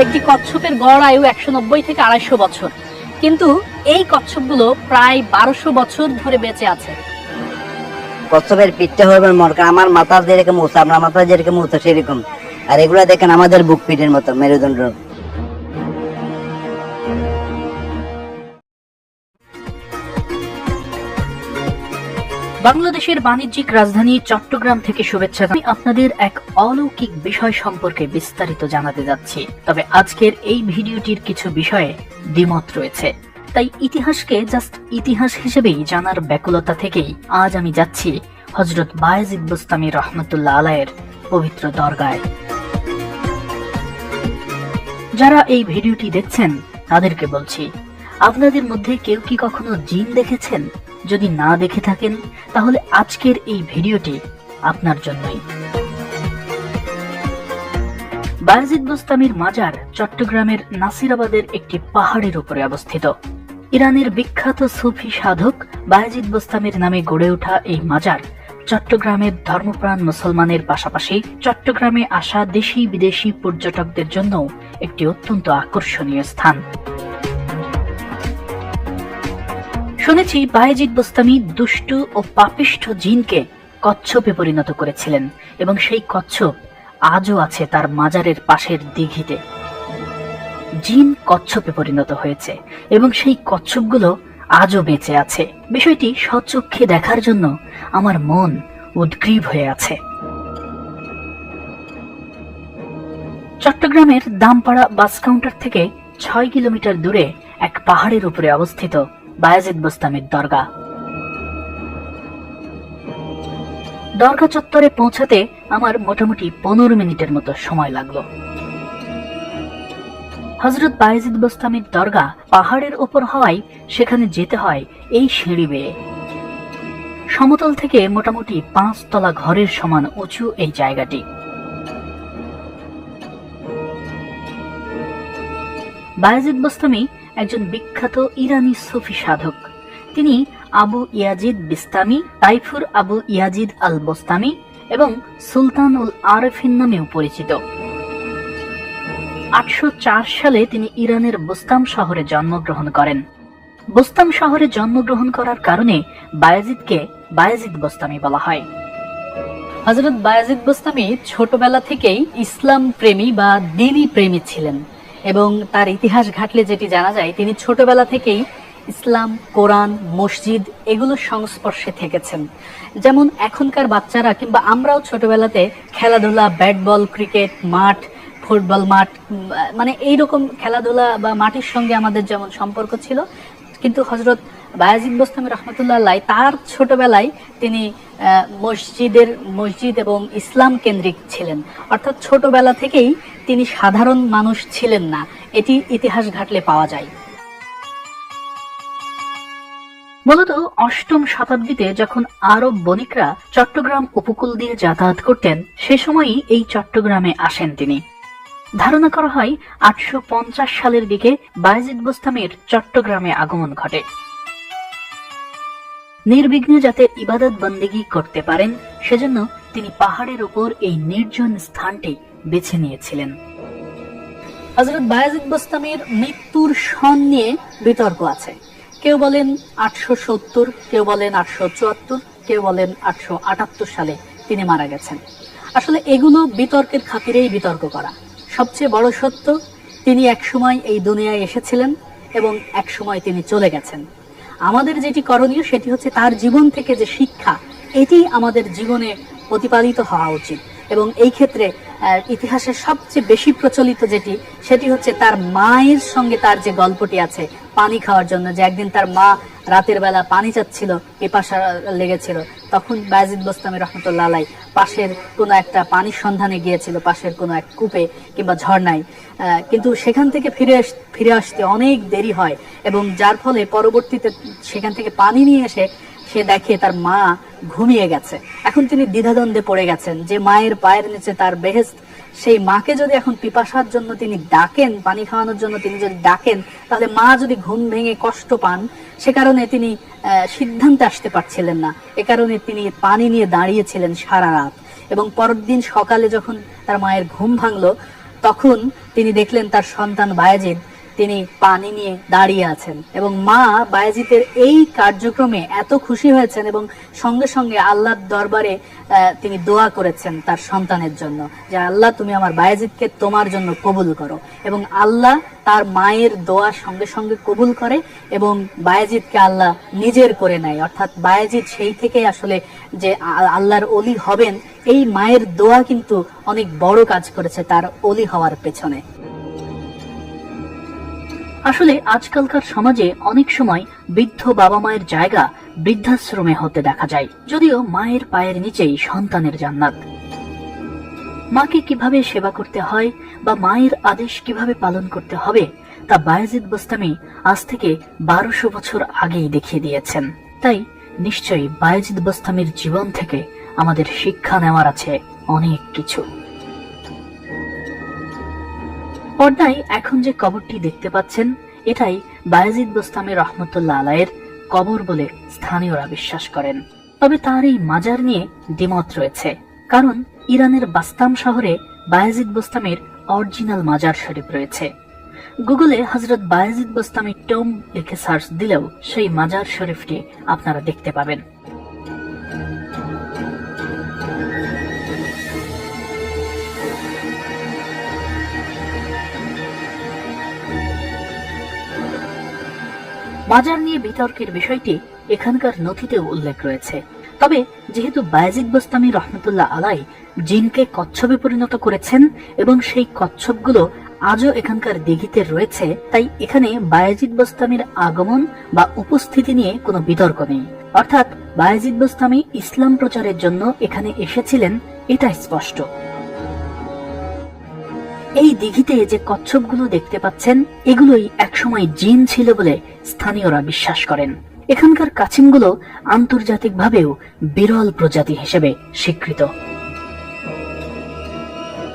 একটি কচ্ছপের গড় আয়ু 190 থেকে 250 বছর, কিন্তু এই কচ্ছপগুলো প্রায় 1200 বছর ধরে বেঁচে আছে। কচ্ছপের পিঠটা হবে মরকা, আমার মাথা যেরকম উঁচা, আপনার মাথা যেরকম উঁচা সেরকম। আর এগুলা দেখেন আমাদের বুক পিঠের মতো মেরুদণ্ড। বাংলাদেশের বাণিজ্যিক রাজধানী চট্টগ্রাম থেকে শুভেচ্ছা। আমি আপনাদের এক অলৌকিক বিষয় সম্পর্কে বিস্তারিত জানাতে যাচ্ছি। তবে আজকের এই ভিডিওটির কিছু বিষয়ে দ্বিমত রয়েছে, তাই ইতিহাসকে জাস্ট ইতিহাস হিসেবেই জানার ব্যাকুলতা থেকেই আজ আমি যাচ্ছি হযরত বায়েজিদ বুস্তামি রহমতুল্লাহ আলাইহির পবিত্র দরগায়। যারা এই ভিডিওটি দেখছেন তাদেরকে বলছি, আপনাদের মধ্যে কেউ কি কখনো জিন দেখেছেন? যদি না দেখে থাকেন তাহলে আজকের এই ভিডিওটি আপনার জন্যই। বায়েজিদ বুস্তামির মাজার চট্টগ্রামের নাসিরাবাদের একটি পাহাড়ের উপরে অবস্থিত। ইরানের বিখ্যাত সুফি সাধক বায়েজিদ বুস্তামির নামে গড়ে ওঠা এই মাজার চট্টগ্রামের ধর্মপ্রাণ মুসলমানের পাশাপাশি চট্টগ্রামে আসা দেশি বিদেশি পর্যটকদের জন্য একটি অত্যন্ত আকর্ষণীয় স্থান। শুনেছি বায়েজিদ বুস্তামি দুষ্টু ও পাপিষ্ঠ জিনকে কচ্ছপে পরিণত করেছিলেন এবং সেই কচ্ছপ আজও আছে তার মাজারের পাশের দিঘিতে। জিন কচ্ছপে পরিণত হয়েছে এবং সেই কচ্ছপগুলো আজও বেঁচে আছে। বিষয়টি স্বচক্ষে দেখার জন্য আমার মন উদ্গ্রীব হয়ে আছে। চট্টগ্রামের দামপাড়া বাস কাউন্টার থেকে 6 কিলোমিটার দূরে এক পাহাড়ের উপরে অবস্থিত বায়েজিদ বুস্তামির দরগা। দরগা চত্বরে পৌঁছাতে আমার মোটামুটি 15 মিনিটের মতো সময় লাগলো। হযরত বায়েজিদ বুস্তামির দরগা পাহাড়ের ওপর হওয়ায় সেখানে যেতে হয় এই সিঁড়ি বেয়ে। সমতল থেকে মোটামুটি 5 তলা ঘরের সমান উঁচু এই জায়গাটি। বায়েজিদ বুস্তামি একজন বিখ্যাত ইরানি সুফি সাধক। তিনি আবু ইয়াজিদ বিস্তামি, তাইফুর আবু ইয়াজিদ আল বুস্তামি এবং সুলতান উল আরেফিন নামেও পরিচিত। 804 সালে তিনি ইরানের বুস্তাম শহরে জন্মগ্রহণ করেন। বুস্তাম শহরে জন্মগ্রহণ করার কারণে বায়েজিদকে বায়েজিদ বুস্তামি বলা হয়। হযরত বায়েজিদ বুস্তামি ছোটবেলা থেকেই ইসলাম প্রেমী বা দ্বীনি প্রেমী ছিলেন এবং তার ইতিহাস ঘাটলে যেটি জানা যায়, তিনি ছোটবেলা থেকেই ইসলাম, কোরআন, মসজিদ এগুলোর সংস্পর্শে থেকেছেন। যেমন এখনকার বাচ্চারা কিংবা আমরাও ছোটবেলাতে খেলাধুলা, ব্যাট বল, ক্রিকেট মাঠ, ফুটবল মাঠ, মানে এইরকম খেলাধুলা বা মাটির সঙ্গে আমাদের যেমন সম্পর্ক ছিল, কিন্তু হযরত বায়েজিদ বুস্তামি রহমতুল্লাহ আলাইহি তার ছোটবেলায় তিনি মসজিদ এবং ইসলাম কেন্দ্রিক ছিলেন। অর্থাৎ ছোটবেলা থেকেই তিনি সাধারণ মানুষ ছিলেন না, এটি ইতিহাস ঘাটলে পাওয়া যায়। মূলত 8ম শতাব্দীতে যখন আরব বণিকরা চট্টগ্রাম উপকূল দিয়ে যাতায়াত করতেন, সে সময়ই এই চট্টগ্রামে আসেন তিনি। ধারণা করা হয় 850 সালের দিকে বায়েজিদ বুস্তামির চট্টগ্রামে আগমন ঘটে। নির্বিঘ্নে যাতে ইবাদত বন্দেগী করতে পারেন সেজন্য তিনি পাহাড়ের উপর এই নির্জন স্থানটি বেছে নিয়েছিলেন। হযরত বায়েজিদ বুস্তামির মৃত্যুর সন নিয়ে বিতর্ক আছে। কেউ বলেন 870, কেউ বলেন 874, কেউ বলেন 878 সালে তিনি মারা গেছেন। আসলে এগুলো বিতর্কের খাতিরেই বিতর্ক করা। সবচেয়ে বড় সত্য, তিনি একসময় এই দুনিয়ায় এসেছিলেন এবং একসময় তিনি চলে গেছেন। আমাদের যেটি করণীয় সেটি হচ্ছে তার জীবন থেকে যে শিক্ষা, এটি আমাদের জীবনে প্রতিপালিত হওয়া উচিত। এবং এই ক্ষেত্রে ইতিহাসের সবচেয়ে বেশি প্রচলিত যেটি, সেটি হচ্ছে তার মায়ের সঙ্গে তার যে গল্পটি আছে পানি খাওয়ার জন্য, যে একদিন তার মা রাতের বেলা পানি চাচ্ছিল, পিপাসা লেগেছিল, তখন বায়েজিদ বুস্তামি রহমতুল্লাহ আলাইহি পাশের কোনো একটা পানির সন্ধানে গিয়েছিল, পাশের কোনো এক কূপে কিংবা ঝর্ণায়, কিন্তু সেখান থেকে ফিরে আসতে অনেক দেরি হয় এবং যার ফলে পরবর্তীতে সেখান থেকে পানি নিয়ে এসে সে দেখে তার মা ঘুমিয়ে গেছে। এখন তিনি দ্বিধাদ্বন্দ্বে পড়ে গেছেন যে মায়ের পায়ের নিচে তার বেহেশত, সেই মাকে যদি এখন পিপাসার জন্য তিনি ডাকেন, পানি খাওয়ানোর জন্য তিনি যদি ডাকেন, তাহলে মা যদি ঘুম ভেঙে কষ্ট পান, সে কারণে তিনি সিদ্ধান্তে আসতে পারছিলেন না। এ কারণে তিনি পানি নিয়ে দাঁড়িয়েছিলেন সারা রাত এবং পরের দিন সকালে যখন তার মায়ের ঘুম ভাঙলো, তখন তিনি দেখলেন তার সন্তান বায়েজিদ তিনি পানি নিয়ে দাঁড়িয়ে আছেন এবং মা বায়েজিদের এই কার্যক্রমে এত খুশি হয়েছেন এবং সঙ্গে সঙ্গে আল্লাহর দরবারে তিনি দোয়া করেছেন তার সন্তানের জন্য যে আল্লাহ তুমি আমার বায়েজিদকে তোমার জন্য কবুল করো, এবং আল্লাহ তার মায়ের দোয়া সঙ্গে সঙ্গে কবুল করে এবং বায়েজিদকে আল্লাহ নিজের করে নেয়। অর্থাৎ বায়েজিদ সেই থেকে আসলে যে আল্লাহর অলি হবেন, এই মায়ের দোয়া কিন্তু অনেক বড় কাজ করেছে তার অলি হওয়ার পেছনে। আসলে আজকালকার সমাজে অনেক সময় বৃদ্ধ বাবা মায়ের জায়গা বৃদ্ধাশ্রমে হতে দেখা যায়, যদিও মায়ের পায়ের নিচেই সন্তানের জান্নাত। মাকে কিভাবে সেবা করতে হয় বা মায়ের আদেশ কিভাবে পালন করতে হবে তা বায়েজিদ বোস্তামি আজ থেকে 1200 বছর আগেই দেখিয়ে দিয়েছেন। তাই নিশ্চয়ই বায়েজিদ বোস্তামির জীবন থেকে আমাদের শিক্ষা নেওয়ার আছে অনেক কিছু। পর্দায় এখন যে কবরটি দেখতে পাচ্ছেন, এটাই বায়েজিদ বোস্তামি রহমতুল্লাহ আলাইয়ের কবর বলে স্থানীয়রা বিশ্বাস করেন। তবে তার এই মাজার নিয়ে দ্বিমত রয়েছে, কারণ ইরানের বাস্তাম শহরে বায়েজিদ বোস্তামির অরিজিনাল মাজার শরীফ রয়েছে। গুগলে হযরত বায়েজিদ বোস্তামি টম্ব লিখে সার্চ দিলেও সেই মাজার শরীফটি আপনারা দেখতে পাবেন। মাজার নিয়ে বিতর্কের বিষয়টি এখানকার নথিতেও উল্লেখ রয়েছে। তবে যেহেতু বায়েজিদ বোস্তামি রহমতুল্লাহ আলাই জিনকে কচ্ছপে পরিণত করেছেন এবং সেই কচ্ছপগুলো আজও এখানকার দিঘিতে রয়েছে, তাই এখানে বায়েজিদ বোস্তামির আগমন বা উপস্থিতি নিয়ে কোনো বিতর্ক নেই। অর্থাৎ বায়েজিদ বোস্তামি ইসলাম প্রচারের জন্য এখানে এসেছিলেন, এটা স্পষ্ট। এই দিঘিতে যে কচ্ছপগুলো দেখতে পাচ্ছেন, এগুলোই একসময় জিন ছিল বলে স্থানীয়রা বিশ্বাস করেন। এখানকার কাছিমগুলো আন্তর্জাতিকভাবেও বিরল প্রজাতি হিসেবে স্বীকৃত।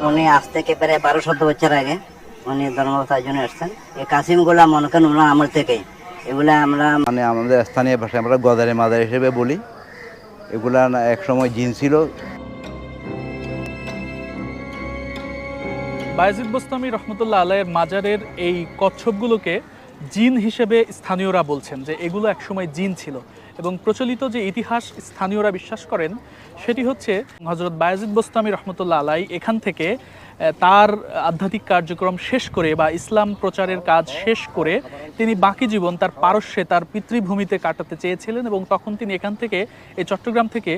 উনি আজ থেকে প্রায় 1200 বছর আগে উনি ধর্মপ্রচারের জন্য এসছেন। এই কাসিম গুলা মনে করেন ওনার আমল থেকেই, এগুলা আমরা মানে আমাদের স্থানীয় ভাষায় আমরা গদারে মাদার হিসেবে বলি। এগুলা এক সময় জিন ছিল। বায়েজিদ বোস্তামি রহমতুল্লাহ আলাইয়ের মাজারের এই কচ্ছপগুলোকে জিন হিসেবে স্থানীয়রা বলছেন যে এগুলো একসময় জিন ছিল, এবং প্রচলিত যে ইতিহাস স্থানীয়রা বিশ্বাস করেন সেটি হচ্ছে হযরত বায়েজিদ বোস্তামি রহমতুল্লাহ আলাই এখান থেকে তার আধ্যাত্মিক কার্যক্রম শেষ করে বা ইসলাম প্রচারের কাজ শেষ করে তিনি বাকি জীবন তার পারস্যে তার পিতৃভূমিতে কাটাতে চেয়েছিলেন, এবং তখন তিনি এখান থেকে এই চট্টগ্রাম থেকে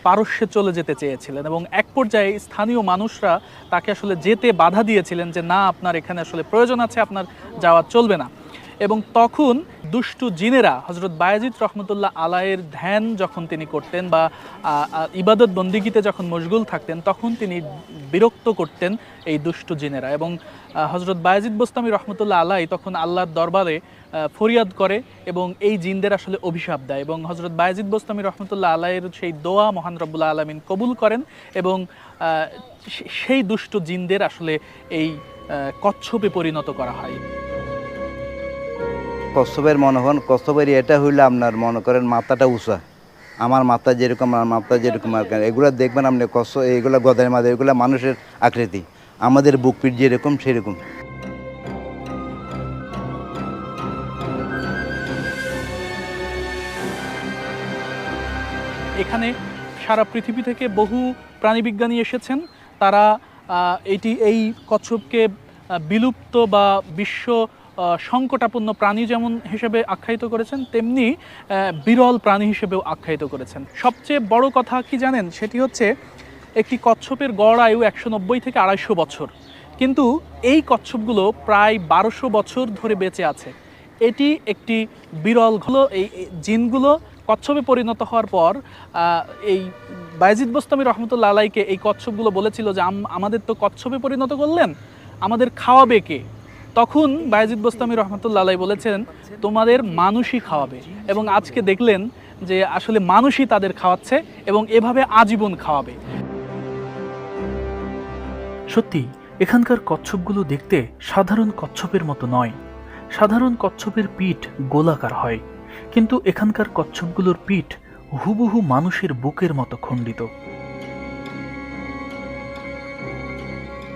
পারস্যে চলে যেতে চেয়েছিলেন, এবং এক পর্যায়ে স্থানীয় মানুষরা তাকে আসলে যেতে বাধা দিয়েছিলেন যে না, আপনার এখানে আসলে প্রয়োজন আছে, আপনার যাওয়া চলবে না। এবং তখন দুষ্টু জিনেরা হযরত বায়েজিদ রহমতুল্লাহ আলাইয়ের ধ্যান যখন তিনি করতেন বা ইবাদত বন্দিগিতে যখন মশগুল থাকতেন, তখন তিনি বিরক্ত করতেন এই দুষ্টু জিনেরা, এবং হযরত বায়েজিদ বোস্তামি রহমতুল্লাহ আলাই তখন আল্লাহর দরবারে ফরিয়াদ করে এবং এই জিনদের আসলে অভিশাপ দেয়, এবং হযরত বায়েজিদ বোস্তামি রহমতুল্লাহ আলাইয়ের সেই দোয়া মহান রব্বুল আলামিন কবুল করেন, এবং সেই দুষ্টু জিনদের আসলে এই কচ্ছপে পরিণত করা হয়। কচ্ছপের মনে হন, কচ্ছপের এটা হইলে আপনার মনে করেন মাথাটা উঁচা, আমার মাথা যেরকম আর মাথা যেরকম আর এগুলো দেখবেন আপনি কচ্ছপ, এগুলো গদার মাথা, এগুলো মানুষের আকৃতি, আমাদের বুক পিঠ যেরকম সেরকম। এখানে সারা পৃথিবী থেকে বহু প্রাণীবিজ্ঞানী এসেছেন, তারা এই কচ্ছপকে বিলুপ্ত বা বিশ্ব সংকটাপন্ন প্রাণী যেমন হিসেবে আখ্যায়িত করেছেন, তেমনি বিরল প্রাণী হিসেবেও আখ্যায়িত করেছেন। সবচেয়ে বড় কথা কি জানেন, সেটি হচ্ছে একটি কচ্ছপের গড় আয়ু 190 থেকে 250 বছর, কিন্তু এই কচ্ছপগুলো প্রায় 1200 বছর ধরে বেঁচে আছে। এটি একটি বিরল। এই জিনগুলো কচ্ছপে পরিণত হওয়ার পর এই বায়েজিদ বোস্তামি রহমতুল্লাহ আলাইকে এই কচ্ছপগুলো বলেছিল যে আমাদের তো কচ্ছপে পরিণত করলেন, আমাদের খাওয়াবে কে? তখন বায়েজিদ বোস্তামি রহমতুল্লাহ আলাই বলেছেন তোমাদের মানুষই খাওয়াবে, এবং আজকে দেখলেন যে আসলে মানুষই তাদের খাওয়াচ্ছে এবং এভাবে আজীবন খাওয়াবে। সত্যি এখানকার কচ্ছপগুলো দেখতে সাধারণ কচ্ছপের মতো নয়। সাধারণ কচ্ছপের পিঠ গোলাকার হয়, কিন্তু এখানকার কচ্ছপগুলোর পিঠ হুবহু মানুষের বুকের মতো খণ্ডিত।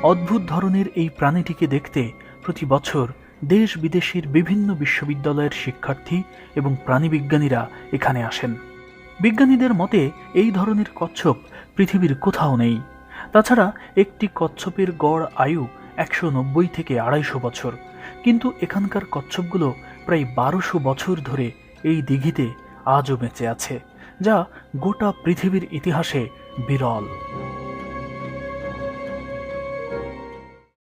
অদ্ভুত ধরনের এই প্রাণীটিকে দেখতে প্রতি বছর দেশ বিদেশের বিভিন্ন বিশ্ববিদ্যালয়ের শিক্ষার্থী এবং প্রাণীবিজ্ঞানীরা এখানে আসেন। বিজ্ঞানীদের মতে এই ধরনের কচ্ছপ পৃথিবীর কোথাও নেই। তাছাড়া একটি কচ্ছপের গড় আয়ু 190 থেকে 250 বছর, কিন্তু এখানকার কচ্ছপগুলো প্রায় 1200 বছর ধরে এই দিঘিতে আজও বেঁচে আছে, যা গোটা পৃথিবীর ইতিহাসে বিরল।